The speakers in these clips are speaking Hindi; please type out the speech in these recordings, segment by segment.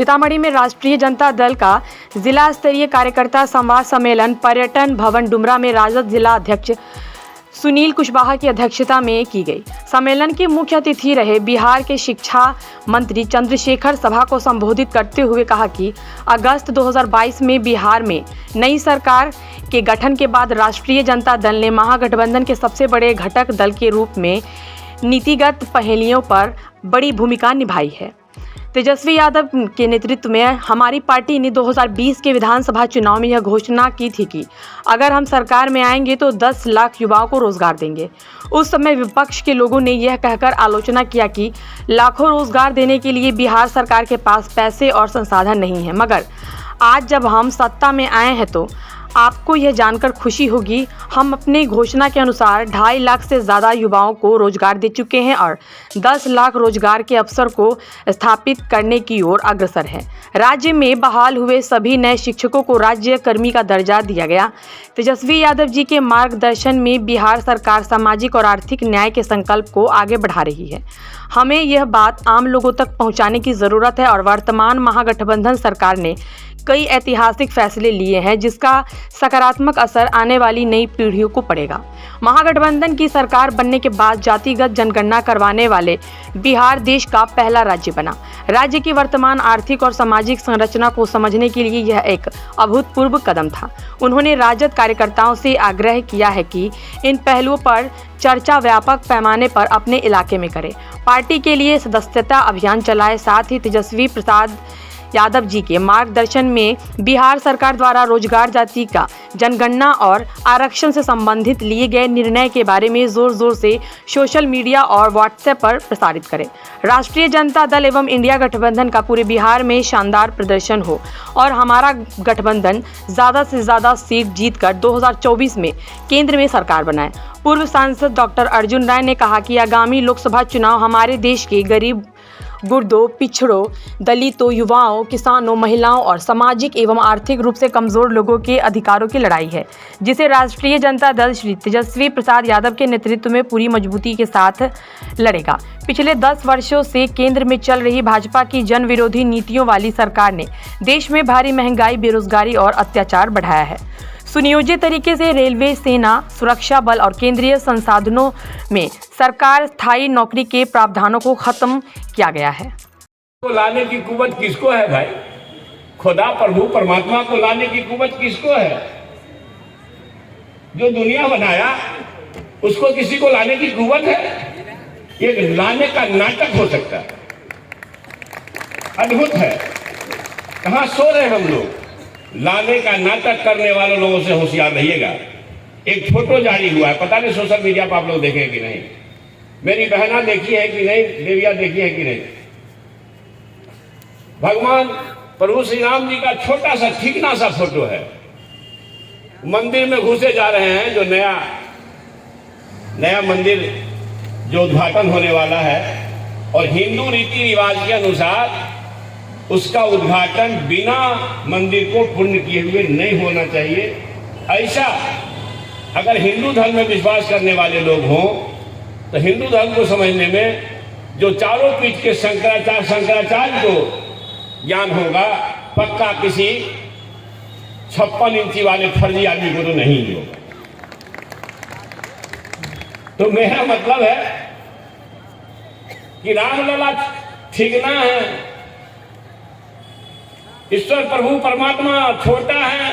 सीतामढ़ी में राष्ट्रीय जनता दल का जिला स्तरीय कार्यकर्ता संवाद सम्मेलन पर्यटन भवन डुमरा में राजद जिला अध्यक्ष सुनील कुशवाहा की अध्यक्षता में की गई। सम्मेलन के मुख्य अतिथि रहे बिहार के शिक्षा मंत्री चंद्रशेखर सभा को संबोधित करते हुए कहा कि अगस्त 2022 में बिहार में नई सरकार के गठन के बाद राष्ट्रीय जनता दल ने महागठबंधन के सबसे बड़े घटक दल के रूप में नीतिगत पहलियों पर बड़ी भूमिका निभाई है। तेजस्वी यादव के नेतृत्व में हमारी पार्टी ने 2020 के विधानसभा चुनाव में यह घोषणा की थी कि अगर हम सरकार में आएंगे तो 10 लाख युवाओं को रोजगार देंगे। उस समय विपक्ष के लोगों ने यह कहकर आलोचना किया कि लाखों रोजगार देने के लिए बिहार सरकार के पास पैसे और संसाधन नहीं है। मगर आज जब हम सत्ता में आए हैं तो आपको यह जानकर खुशी होगी, हम अपने घोषणा के अनुसार 2.5 लाख से ज़्यादा युवाओं को रोजगार दे चुके हैं और 10 लाख रोजगार के अवसर को स्थापित करने की ओर अग्रसर है। राज्य में बहाल हुए सभी नए शिक्षकों को राज्य कर्मी का दर्जा दिया गया। तेजस्वी यादव जी के मार्गदर्शन में बिहार सरकार सामाजिक और आर्थिक न्याय के संकल्प को आगे बढ़ा रही है। हमें यह बात आम लोगों तक पहुँचाने की ज़रूरत है और वर्तमान महागठबंधन सरकार ने कई ऐतिहासिक फैसले लिए हैं जिसका सकारात्मक असर आने वाली नई पीढ़ियों को पड़ेगा। महागठबंधन की सरकार बनने के बाद जातिगत जनगणना करवाने वाले बिहार देश का पहला राज्य बना। राज्य की वर्तमान आर्थिक और सामाजिक संरचना को समझने के लिए यह एक अभूतपूर्व कदम था। उन्होंने राजद कार्यकर्ताओं से आग्रह किया है कि इन पहलुओं पर चर्चा व्यापक पैमाने पर अपने इलाके में करें, पार्टी के लिए सदस्यता अभियान चलाए। साथ ही तेजस्वी प्रसाद यादव जी के मार्गदर्शन में बिहार सरकार द्वारा रोजगार, जाति का जनगणना और आरक्षण से संबंधित लिए गए निर्णय के बारे में जोर जोर से सोशल मीडिया और व्हाट्सएप पर प्रसारित करें। राष्ट्रीय जनता दल एवं इंडिया गठबंधन का पूरे बिहार में शानदार प्रदर्शन हो और हमारा गठबंधन ज़्यादा से ज़्यादा सीट जीतकर 2024 में केंद्र में सरकार बनाए। पूर्व सांसद डॉक्टर अर्जुन राय ने कहा कि आगामी लोकसभा चुनाव हमारे देश के गरीब, गुर्दों, पिछड़ों, दलितों, युवाओं, किसानों, महिलाओं और सामाजिक एवं आर्थिक रूप से कमजोर लोगों के अधिकारों की लड़ाई है, जिसे राष्ट्रीय जनता दल श्री तेजस्वी प्रसाद यादव के नेतृत्व में पूरी मजबूती के साथ लड़ेगा। पिछले 10 वर्षों से केंद्र में चल रही भाजपा की जन विरोधी नीतियों वाली सरकार ने देश में भारी महंगाई, बेरोजगारी और अत्याचार बढ़ाया है। सुनियोजित तरीके से रेलवे, सेना, सुरक्षा बल और केंद्रीय संसाधनों में सरकार स्थायी नौकरी के प्रावधानों को खत्म किया गया है। को लाने की कुवत किसको है भाई? खुदा प्रभु परमात्मा को लाने की कुवत किसको है? जो दुनिया बनाया उसको किसी को लाने की कुवत है? ये लाने का नाटक हो सकता है, अद्भुत है। कहां सो रहे हम लोग? लाने का नाटक करने वाले लोगों से होशियार रहिएगा। एक फोटो जारी हुआ है, पता नहीं सोशल मीडिया पर आप लोग देखे कि नहीं, मेरी बहना देखी है कि नहीं, देविया देखी है कि नहीं। भगवान प्रभु श्री राम जी का छोटा सा ठीकना सा फोटो है। मंदिर में घुसे जा रहे हैं, जो नया मंदिर जो उद्घाटन होने वाला है, और हिंदू रीति रिवाज के अनुसार उसका उद्घाटन बिना मंदिर को पूर्ण किए हुए नहीं होना चाहिए। ऐसा अगर हिंदू धर्म में विश्वास करने वाले लोग हों तो हिंदू धर्म को समझने में जो चारों पीठ के शंकराचार्य को ज्ञान होगा, पक्का किसी 56 इंची वाले फर्जी आदमी को तो नहीं होगा। तो मेरा मतलब है कि रामलला ठीकना है, ईश्वर प्रभु परमात्मा छोटा है,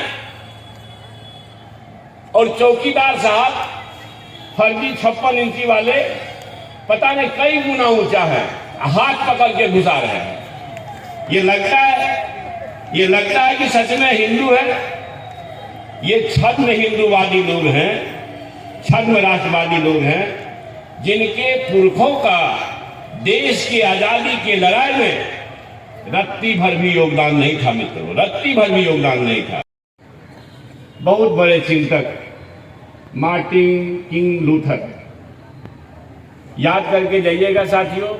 और चौकीदार साहब फर्जी 56 इंची वाले पता नहीं कई गुना ऊंचा है, हाथ पकड़ के घुसा रहे हैं। ये लगता है कि सच में हिंदू है। ये छद्म हिंदूवादी लोग हैं, छद्म राष्ट्रवादी लोग हैं, जिनके पुरखों का देश की आजादी की लड़ाई में रत्ती भर भी योगदान नहीं था मित्रों, रत्ती भर भी योगदान नहीं था। बहुत बड़े चिंतक मार्टिन किंग लूथर, याद करके जाइएगा साथियों,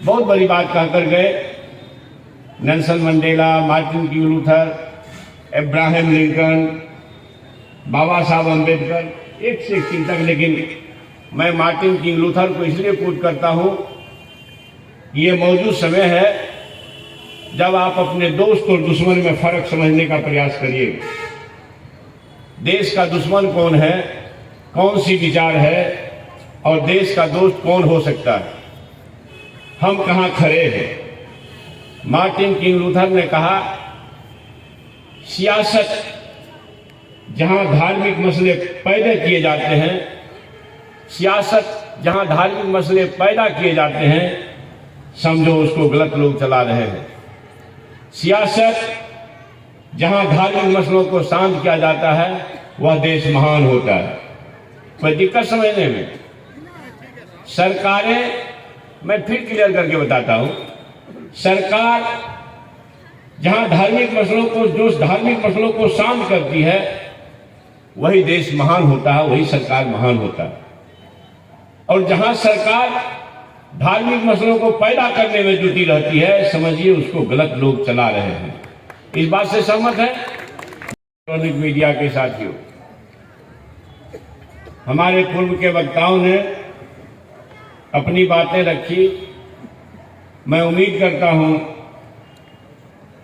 बहुत बड़ी बात कहकर गए। Nelson Mandela, Martin King Luther, Abraham Lincoln, Baba Saheb Ambedkar, एक से एक चिंतक। लेकिन मैं मार्टिन किंग लूथर को इसलिए कोट करता हूं, ये मौजूद समय है जब आप अपने दोस्त और दुश्मन में फर्क समझने का प्रयास करिएगा। देश का दुश्मन कौन है, कौन सी विचार है और देश का दोस्त कौन हो सकता है, हम कहाँ खड़े हैं। मार्टिन किंग लूथर ने कहा, सियासत जहां धार्मिक मसले पैदा किए जाते हैं, सियासत जहां धार्मिक मसले पैदा किए जाते हैं, समझो उसको गलत लोग चला रहे हैं। सियासत जहां धार्मिक मसलों को शांत किया जाता है, वह देश महान होता है। कोई दिक्कत समझने में? सरकारें, मैं फिर क्लियर करके बताता हूं, सरकार जहां धार्मिक मसलों को शांत करती है, वही देश महान होता है, वही सरकार महान होता है। और जहां सरकार धार्मिक मसलों को पैदा करने में जुटी रहती है, समझिए उसको गलत लोग चला रहे हैं। इस बात से सहमत है? इलेक्ट्रॉनिक मीडिया के साथियों, हमारे पूर्व के वक्ताओं ने अपनी बातें रखी। मैं उम्मीद करता हूं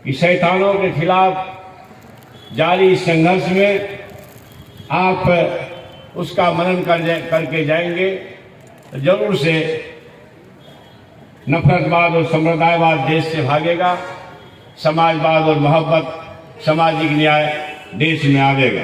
कि शैतानों के खिलाफ जारी इस संघर्ष में आप उसका मनन करके जाएंगे, जरूर से नफरतवाद और संप्रदायवाद देश से भागेगा, समाजवाद और मोहब्बत, सामाजिक न्याय देश में आवेगा।